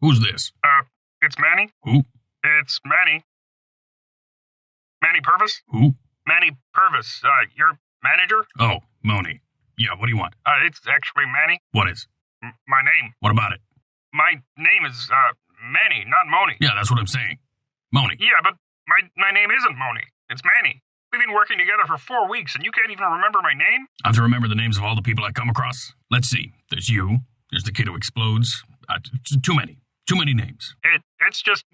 Who's this? It's Manny. Who? It's Manny. Manny Purvis? Who? Manny Purvis. Your manager? Oh, Moni. Yeah, what do you want? It's actually Manny. What is? My name. What about it? My name is, Manny, not Moni. Yeah, that's what I'm saying. Moni. Yeah, but my name isn't Moni. It's Manny. We've been working together for 4 weeks, and you can't even remember my name? I have to remember the names of all the people I come across. Let's see. There's you. There's the kid who explodes. Too many. Too many names. It's just,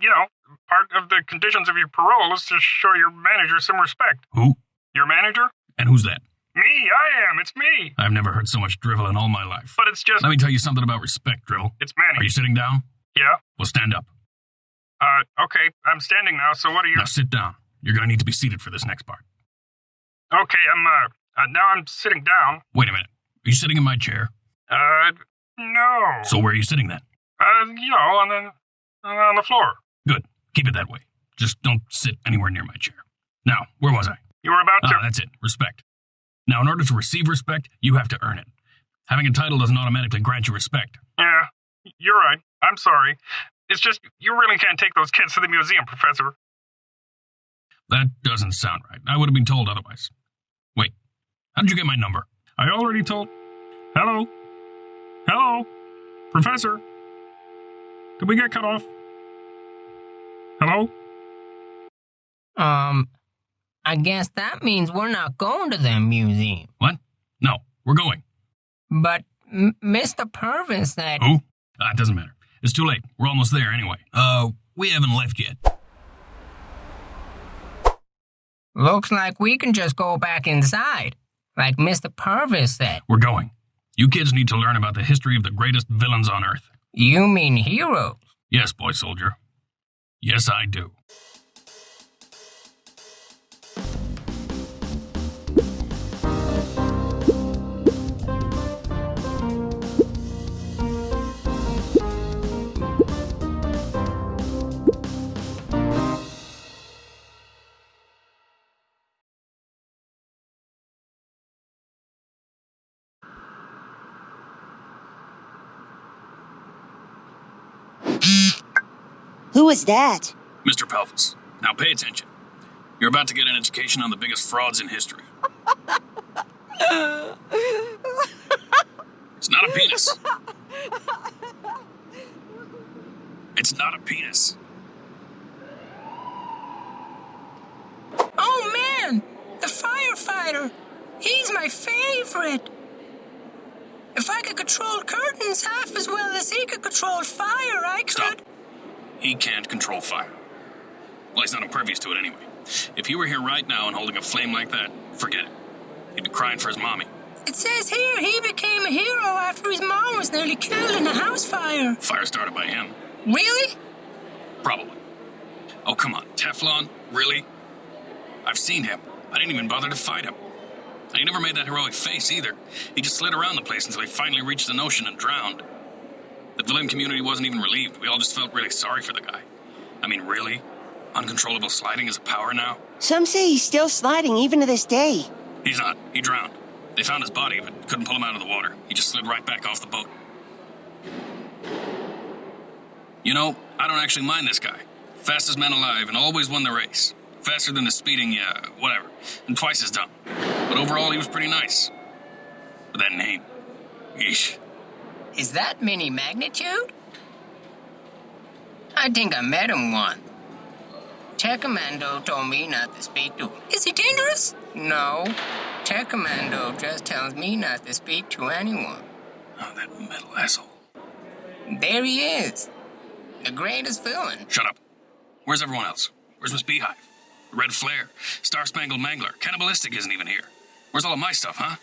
part of the conditions of your parole is to show your manager some respect. Who? Your manager? And who's that? Me, I am. It's me. I've never heard so much drivel in all my life. But it's just... Let me tell you something about respect, Drivel. It's Manny. Are you sitting down? Yeah. Well, stand up. Okay. I'm standing now, so what are you... Now sit down. You're going to need to be seated for this next part. Okay, now I'm sitting down. Wait a minute. Are you sitting in my chair? No. So where are you sitting then? On the floor. Good. Keep it that way. Just don't sit anywhere near my chair. Now, where was I? You were about to... That's it. Respect. Now, in order to receive respect, you have to earn it. Having a title doesn't automatically grant you respect. Yeah, you're right. I'm sorry. It's just, you really can't take those kids to the museum, Professor. That doesn't sound right. I would have been told otherwise. Wait, how did you get my number? I already told... Hello? Hello? Professor? Did we get cut off? Hello? I guess that means we're not going to the museum. What? No, we're going. But Mr. Purvis said... Who? It doesn't matter. It's too late. We're almost there anyway. We haven't left yet. Looks like we can just go back inside, like Mr. Purvis said. We're going. You kids need to learn about the history of the greatest villains on Earth. You mean heroes? Yes, boy soldier. Yes, I do. Who was that? Mr. Pelvis, now pay attention. You're about to get an education on the biggest frauds in history. It's not a penis. It's not a penis. Oh, man! The firefighter! He's my favorite! If I could control curtains half as well as he could control fire, I could... Stop. He can't control fire. Well, he's not impervious to it anyway. If he were here right now and holding a flame like that, forget it. He'd be crying for his mommy. It says here he became a hero after his mom was nearly killed in a house fire. Fire started by him. Really? Probably. Oh, come on. Teflon? Really? I've seen him. I didn't even bother to fight him. And he never made that heroic face either. He just slid around the place until he finally reached an ocean and drowned. The villain community wasn't even relieved. We all just felt really sorry for the guy. I mean, really? Uncontrollable sliding is a power now? Some say he's still sliding even to this day. He's not. He drowned. They found his body, but couldn't pull him out of the water. He just slid right back off the boat. You know, I don't actually mind this guy. Fastest man alive and always won the race. Faster than the speeding, yeah, whatever. And twice as dumb. But overall, he was pretty nice. But that name. Yeesh. Is that mini magnitude? I think I met him once. Tech Commando told me not to speak to him. Is he dangerous? No. Tech Commando just tells me not to speak to anyone. Oh, that metal asshole. There he is. The greatest villain. Shut up. Where's everyone else? Where's Miss Beehive? The Red Flare? Star Spangled Mangler? Cannibalistic isn't even here. Where's all of my stuff, huh?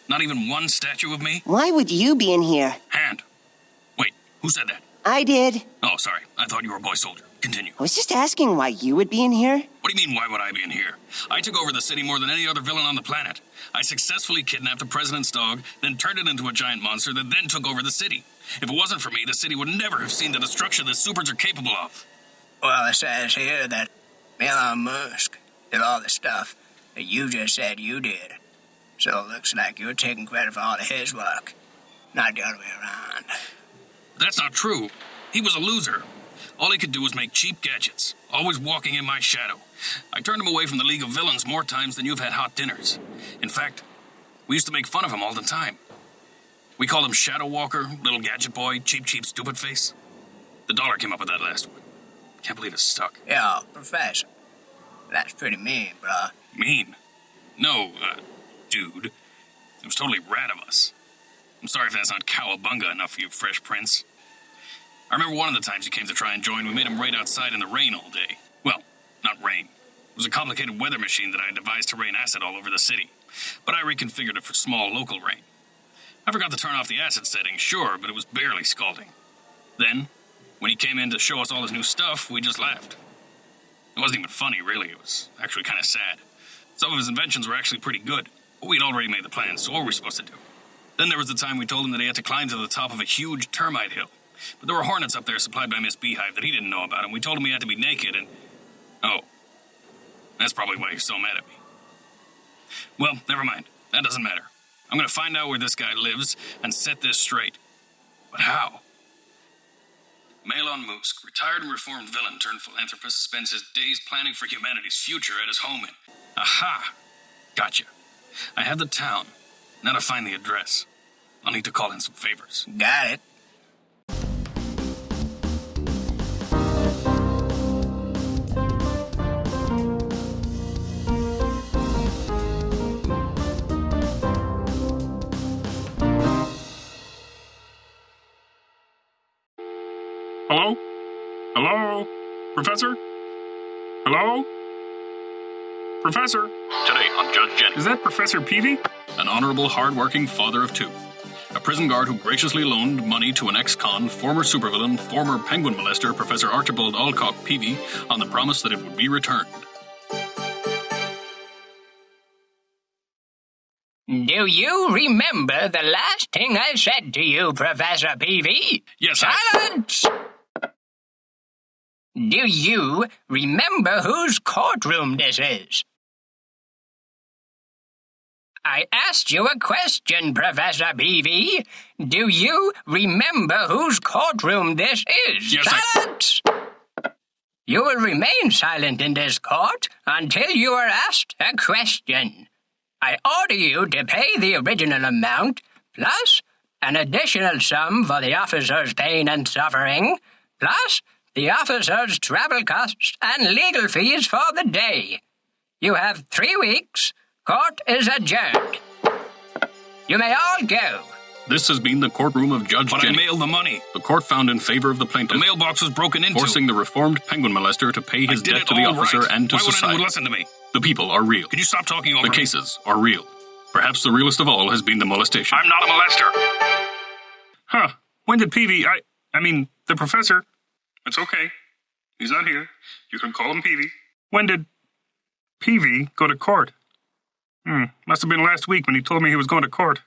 Not even one statue of me? Why would you be in here? Hand. Wait, who said that? I did. Oh, sorry. I thought you were a boy soldier. Continue. I was just asking why you would be in here. What do you mean, why would I be in here? I took over the city more than any other villain on the planet. I successfully kidnapped the president's dog, then turned it into a giant monster that then took over the city. If it wasn't for me, the city would never have seen the destruction the supers are capable of. Well, it says here that Elon Musk did all the stuff that you just said you did. So it looks like you're taking credit for all of his work, not the other way around. That's not true. He was a loser. All he could do was make cheap gadgets, always walking in my shadow. I turned him away from the League of Villains more times than you've had hot dinners. In fact, we used to make fun of him all the time. We called him Shadow Walker, Little Gadget Boy, Cheap Stupid Face. The dollar came up with that last one. Can't believe it stuck. Yeah, Professor. That's pretty mean, bruh. Mean? No, dude. It was totally rad of us. I'm sorry if that's not cowabunga enough for you, Fresh Prince. I remember one of the times he came to try and join, we made him wait outside in the rain all day. Well, not rain. It was a complicated weather machine that I had devised to rain acid all over the city, but I reconfigured it for small local rain. I forgot to turn off the acid setting, sure, but it was barely scalding. Then, when he came in to show us all his new stuff, we just laughed. It wasn't even funny, really. It was actually kind of sad. Some of his inventions were actually pretty good, but we'd already made the plans, so what were we supposed to do? Then there was the time we told him that he had to climb to the top of a huge termite hill. But there were hornets up there supplied by Miss Beehive that he didn't know about, and we told him he had to be naked, and... Oh. That's probably why he's so mad at me. Well, never mind. That doesn't matter. I'm gonna find out where this guy lives and set this straight. But how? Malon Musk, retired and reformed villain turned philanthropist, spends his days planning for humanity's future at his home in... Aha! Gotcha. I have the town. Now to find the address. I'll need to call in some favors. Got it. Hello? Hello? Professor? Hello? Professor? Today on Judge Jenny. Is that Professor Peevey? An honorable, hard-working father of two. A prison guard who graciously loaned money to an ex-con, former supervillain, former penguin molester, Professor Archibald Alcock Peevey, on the promise that it would be returned. Do you remember the last thing I said to you, Professor Peevey? Yes, Silence! Do you remember whose courtroom this is? I asked you a question, Professor Peevey. Do you remember whose courtroom this is? Yes, Silence! You will remain silent in this court until you are asked a question. I order you to pay the original amount, plus an additional sum for the officer's pain and suffering, plus the officer's travel costs and legal fees for the day. You have 3 weeks. Court is adjourned. You may all go. This has been the courtroom of Judge Jenny. But I mailed the money. The court found in favor of the plaintiff. The mailbox was broken into. Forcing the reformed penguin molester to pay his debt to the officer and to Why would society. anyone listen to me? The people are real. Could you stop talking over The me? cases are real. Perhaps the realest of all has been the molestation. I'm not a molester. Huh. When did Peevey... I mean, the professor... It's okay. He's not here. You can call him Peevey. When did Peevey go to court? Must have been last week when he told me he was going to court.